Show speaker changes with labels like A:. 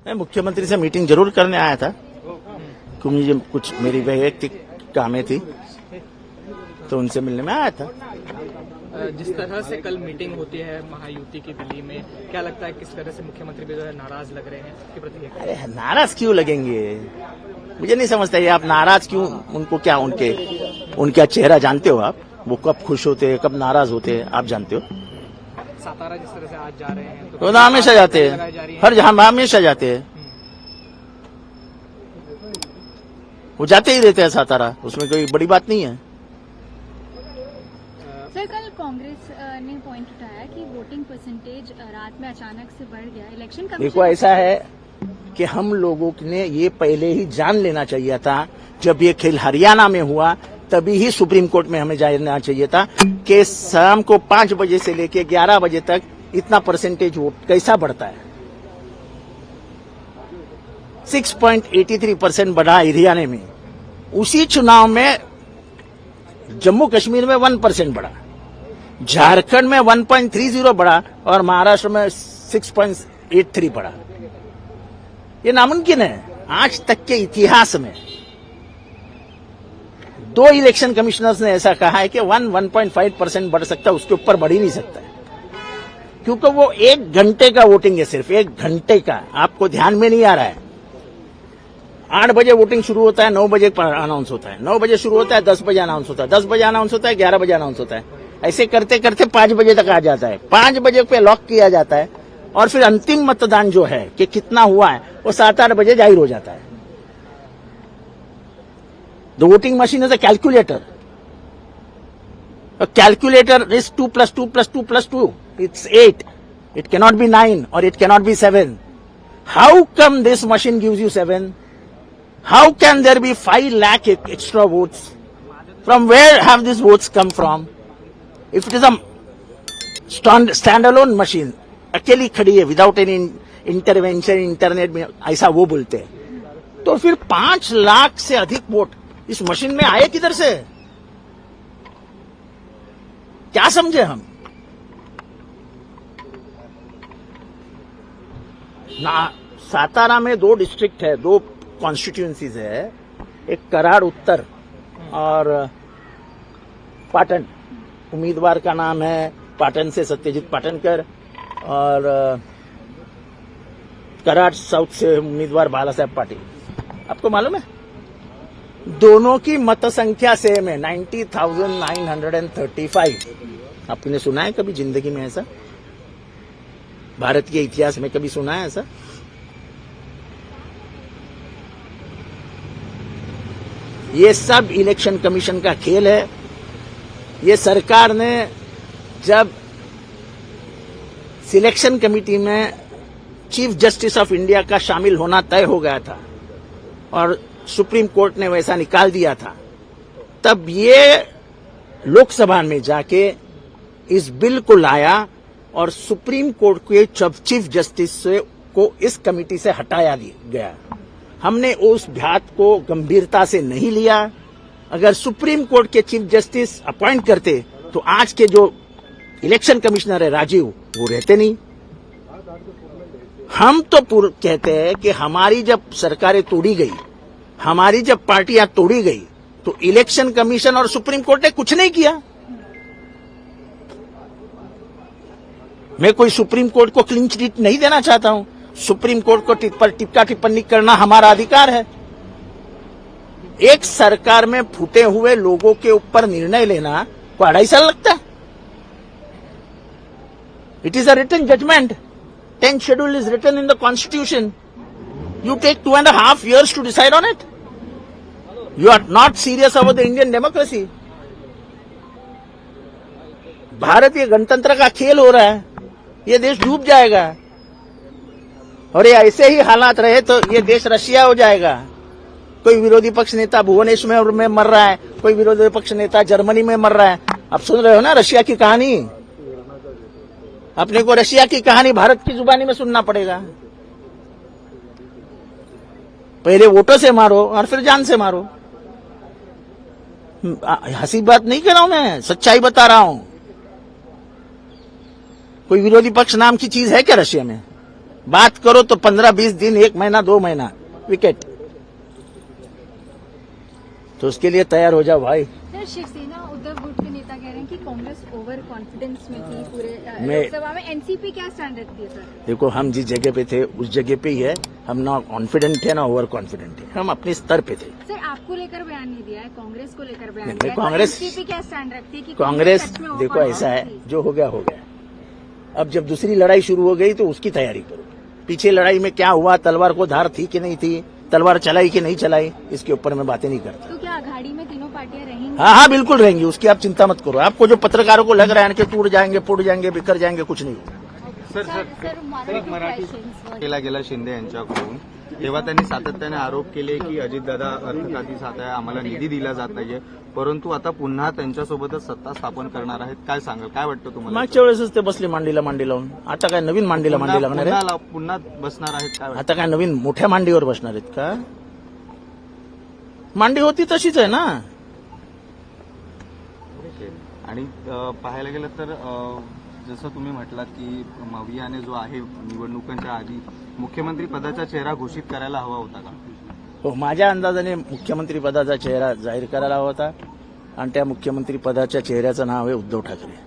A: मैं मुख्यमंत्री से मीटिंग जरूर करने आया था क्योंकि मुझे कुछ मेरी वैयक्तिक कामें थी तो उनसे मिलने में आया था।
B: जिस तरह से कल मीटिंग होती है महायुति की दिल्ली में, क्या लगता है किस तरह से मुख्यमंत्री भी जो है नाराज लग रहे हैं इसके प्रति?
A: अरे नाराज क्यों लगेंगे, मुझे नहीं समझता ये आप नाराज क्यों, उनको क्या उनका चेहरा जानते हो आप, वो कब खुश होते हैं कब नाराज होते हैं आप जानते हो?
B: सातारा जिस तरह से आज जा रहे हैं
A: तो हमेशा जाते हैं, हर जहां हमेशा जाते हैं, वो जाते ही रहते हैं सातारा, उसमें कोई बड़ी बात नहीं है।
C: सर कल कांग्रेस ने पॉइंट उठाया कि वोटिंग परसेंटेज रात में अचानक से बढ़ गया, इलेक्शन कमीशन।
A: देखो ऐसा है कि हम लोगों ने ये पहले ही जान लेना चाहिए था, जब ये खेल हरियाणा में हुआ तभी ही सुप्रीम कोर्ट में हमें जानना चाहिए था कि शाम को 5 बजे से लेके 11 बजे तक इतना परसेंटेज वोट कैसा बढ़ता है। 6.83% बढ़ा हरियाणा में, उसी चुनाव में जम्मू कश्मीर में 1% बढ़ा, झारखंड में 1.30 बढ़ा और महाराष्ट्र में 6.83 बढ़ा। ये नामुमकिन है, आज तक के इतिहास में 2 इलेक्शन कमिश्नर्स ने ऐसा कहा है कि 1.5% बढ़ सकता है, उसके ऊपर बढ़ ही नहीं सकता है, क्योंकि वो 1 घंटे का वोटिंग है, सिर्फ 1 घंटे का। आपको ध्यान में नहीं आ रहा है, 8 बजे वोटिंग शुरू होता है, 9 बजे अनाउंस होता है, 9 बजे शुरू होता है, 10 बजे अनाउंस होता है, 10 बजे अनाउंस होता है, 11 बजे अनाउंस होता है, ऐसे करते करते 5 बजे तक आ जाता है। 5 बजे पे लॉक किया जाता है और फिर अंतिम मतदान जो है कि कितना हुआ है वो 7-8 बजे जाहिर हो जाता है। The voting machine is a calculator, calculator is 2 + 2 + 2 + 2, it's 8, it cannot be 9 or it cannot be 7. How come this machine gives you 7? How can there be 5 lakh extra votes? From where have these votes come from? If it is a standalone machine, अकेली खड़ी है without any intervention internet में, ऐसा वो बोलते हैं, तो फिर 5 लाख से अधिक वोट इस मशीन में आए किधर से? क्या समझे हम? ना सातारा में 2 डिस्ट्रिक्ट है, 2 कॉन्स्टिट्यूएंसीज है, एक कराड़ उत्तर और पाटन। उम्मीदवार का नाम है पाटन से सत्यजीत पाटनकर और कराड़ साउथ से उम्मीदवार बाला साहब पाटिल। आपको मालूम है दोनों की मत संख्या सेम है, 90,935। आपने सुना है कभी जिंदगी में ऐसा? भारत के इतिहास में कभी सुना है ऐसा? ये सब इलेक्शन कमीशन का खेल है। ये सरकार ने जब सिलेक्शन कमेटी में चीफ जस्टिस ऑफ इंडिया का शामिल होना तय हो गया था और सुप्रीम कोर्ट ने वैसा निकाल दिया था, तब ये लोकसभा में जाके इस बिल को लाया और सुप्रीम कोर्ट के चीफ जस्टिस को इस कमेटी से हटाया गया। हमने उस बात को गंभीरता से नहीं लिया। अगर सुप्रीम कोर्ट के चीफ जस्टिस अपॉइंट करते तो आज के जो इलेक्शन कमिश्नर है राजीव, वो रहते नहीं। हम तो कहते हैं कि हमारी जब सरकारें तोड़ी गई, हमारी जब पार्टियां तोड़ी गई, तो इलेक्शन कमीशन और सुप्रीम कोर्ट ने कुछ नहीं किया। मैं कोई सुप्रीम कोर्ट को क्लीन चिट नहीं देना चाहता हूं, सुप्रीम कोर्ट को टिप्पा टिप्पणी करना हमारा अधिकार है। एक सरकार में फूटे हुए लोगों के ऊपर निर्णय लेना को 2.5 साल लगता है। It is a written judgement, 10th schedule is written in the constitution. You take 2.5 years to decide on it. You are not serious about the Indian democracy. भारतीय गणतंत्र का खेल हो रहा है, ये देश डूब जाएगा और ये ऐसे ही हालात रहे तो ये देश रशिया हो जाएगा। कोई विरोधी पक्ष नेता भुवनेश्वर में मर रहा है, कोई विरोधी पक्ष नेता जर्मनी में मर रहा है। आप सुन रहे हो ना रशिया की कहानी? अपने को रशिया की कहानी भारत की जुबानी में सुनना पड़ेगा। पहले वोटों से मारो और फिर जान से मारो। हंसी बात नहीं कर रहा हूं मैं, सच्चाई बता रहा हूं। कोई विरोधी पक्ष नाम की चीज है क्या रशिया में? बात करो तो 15-20 दिन, 1 महीना, 2 महीना, विकेट। तो उसके लिए तैयार हो जाओ भाई।
C: सर, शिवसेना उद्धव गुट के नेता कह रहे हैं कि कांग्रेस ओवर कॉन्फिडेंस में थी पूरे
A: मैं-
C: लोकसभा में। एनसीपी क्या स्टैंड रखती है सर?
A: देखो, हम जिस जगह पे थे उस जगह पे ही है। हम ना कॉन्फिडेंट है ना ओवर कॉन्फिडेंट है, हम अपने स्तर पे थे।
C: सर, आपको लेकर बयान नहीं दिया है, कांग्रेस को लेकर बयान
A: नहीं,
C: दिया है।
A: कांग्रेस-
C: एनसीपी क्या स्टैंड रखती है कि
A: कांग्रेस
C: सच में
A: देखो
C: overconfident
A: ऐसा है,
C: थी?
A: जो हो गया हो गया। अब जब दूसरी लड़ाई शुरू हो गई तो उसकी तैयारी करो। पीछे लड़ाई में क्या हुआ, तलवार को धार थी कि नहीं थी, तलवार चलाई कि नहीं चलाई, इसके ऊपर मैं बातें नहीं करता।
C: तो क्या अघाड़ी में तीनों पार्टियां रहेंगी?
A: हाँ हाँ, बिल्कुल रहेंगी, उसकी आप चिंता मत करो। आपको जो पत्रकारों को लग रहा है कि टूट जाएंगे, फूट जाएंगे, बिखर जाएंगे, कुछ नहीं होगा।
D: केला गेला शिंदे यांच्याकडून, तेव्हा त्यांनी सातत्याने आरोप केले की अजितदादा अर्थखाती साथ आहे, आम्हाला निधी दिला जात नाहीये, परंतु आता पुन्हा त्यांच्यासोबतच सत्ता स्थापन करणार आहेत. काय सांगाल, काय वाटतं तुम्हाला?
A: मागच्या वेळेसच ते बसले मांडीला मांडी लावून, आता काय नवीन मांडीला मांडी लागणार आहे?
D: पुन्हा बसणार आहेत काय वाटतं?
A: आता काय नवीन मोठ्या मांडीवर बसणार आहेत का? मांडी होती तशीच आहे ना.
D: आणि पाहायला गेलं तर जसं तुम्ही म्हटलात की मवियाने जो आहे निवडणुकांच्या आधी मुख्यमंत्री पदाचा चेहरा घोषित करायला हवा होता का?
A: हो, माझ्या अंदाजाने मुख्यमंत्री पदाचा चेहरा जाहीर करायला हवा होता आणि त्या मुख्यमंत्री पदाच्या चेहऱ्याचं नाव आहे उद्धव ठाकरे.